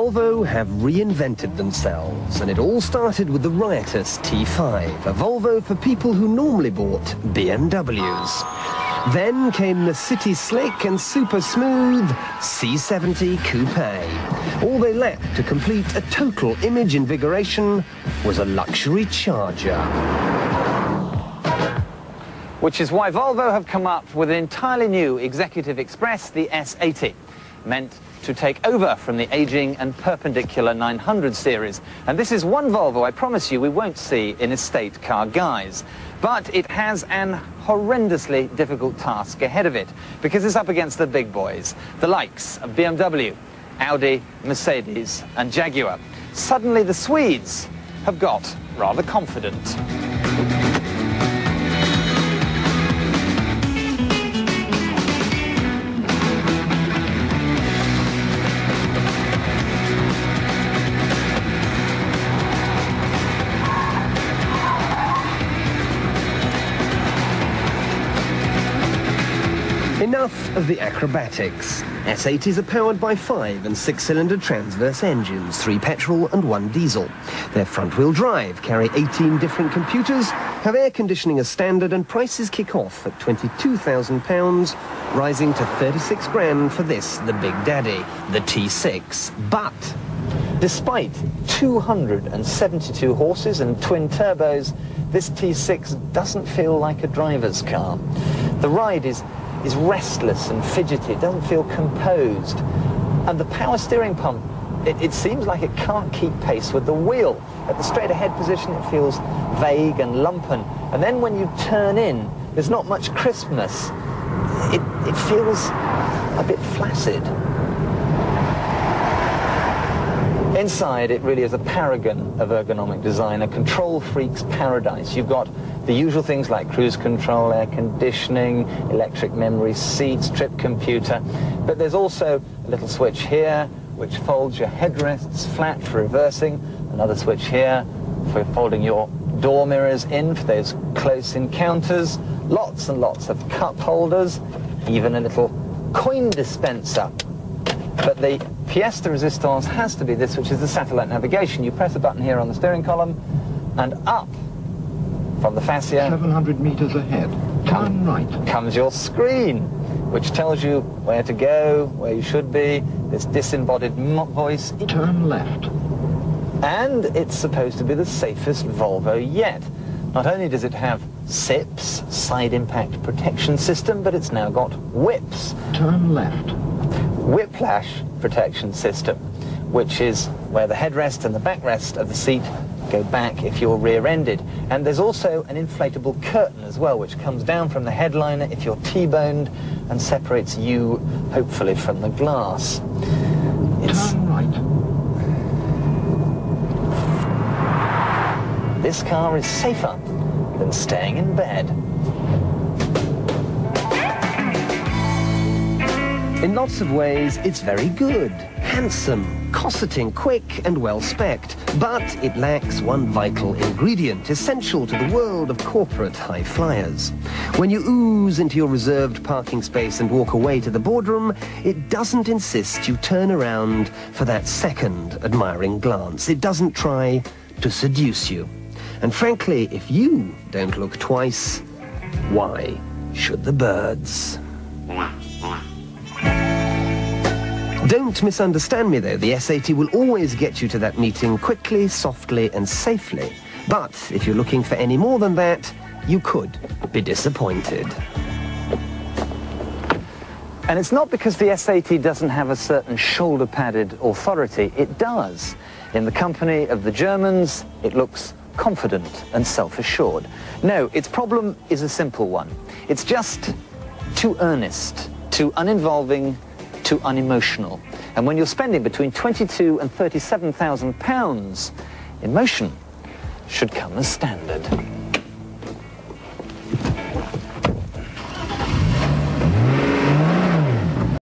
Volvo have reinvented themselves, and it all started with the riotous T5, a Volvo for people who normally bought BMWs. Then came the city slick and super smooth C70 Coupe. All they lacked to complete a total image invigoration was a luxury charger. Which is why Volvo have come up with an entirely new Executive Express, the S80, meant to take over from the aging and perpendicular 900 series. And this is one Volvo I promise you we won't see in estate car guise. But it has an horrendously difficult task ahead of it, because it's up against the big boys, the likes of BMW, Audi, Mercedes and Jaguar. Suddenly the Swedes have got rather confident. Enough of the acrobatics. S80s are powered by 5- and 6-cylinder transverse engines, 3 petrol and 1 diesel. Their front-wheel drive carry 18 different computers, have air conditioning as standard, and prices kick off at £22,000, rising to 36 grand for this, the big daddy, the T6. But despite 272 horses and twin turbos, this T6 doesn't feel like a driver's car. The ride is restless and fidgety, it doesn't feel composed. And the power steering pump, it seems like it can't keep pace with the wheel. At the straight ahead position it feels vague and lumpen. And then when you turn in, there's not much crispness. It feels a bit flaccid. Inside, it really is a paragon of ergonomic design, a control freak's paradise. You've got the usual things like cruise control, air conditioning, electric memory seats, trip computer, but there's also a little switch here which folds your headrests flat for reversing, another switch here for folding your door mirrors in for those close encounters, lots and lots of cup holders, even a little coin dispenser. But the pièce de résistance has to be this, which is the satellite navigation. You press a button here on the steering column, and up from the fascia, 700 meters ahead, turn right, comes your screen, which tells you where to go, where you should be, this disembodied voice. Turn left. And it's supposed to be the safest Volvo yet. Not only does it have SIPs, side impact protection system, but it's now got WIPs. Turn left. Whiplash protection system, which is where the headrest and the backrest of the seat go back if you're rear-ended. And there's also an inflatable curtain as well, which comes down from the headliner if you're T-boned and separates you, hopefully, from the glass. Turn right. This car is safer than staying in bed. in lots of ways, it's very good, handsome, cosseting, quick and well-specced. But it lacks one vital ingredient, essential to the world of corporate high flyers. When you ooze into your reserved parking space and walk away to the boardroom, it doesn't insist you turn around for that second admiring glance. It doesn't try to seduce you. And frankly, if you don't look twice, why should the birds? Don't misunderstand me, though. The S80 will always get you to that meeting quickly, softly and safely. But if you're looking for any more than that, you could be disappointed. And it's not because the S80 doesn't have a certain shoulder-padded authority. It does. In the company of the Germans, it looks confident and self-assured. No, its problem is a simple one. It's just too earnest, too uninvolving, too unemotional. And when you're spending between £22,000 and £37,000, emotion should come as standard.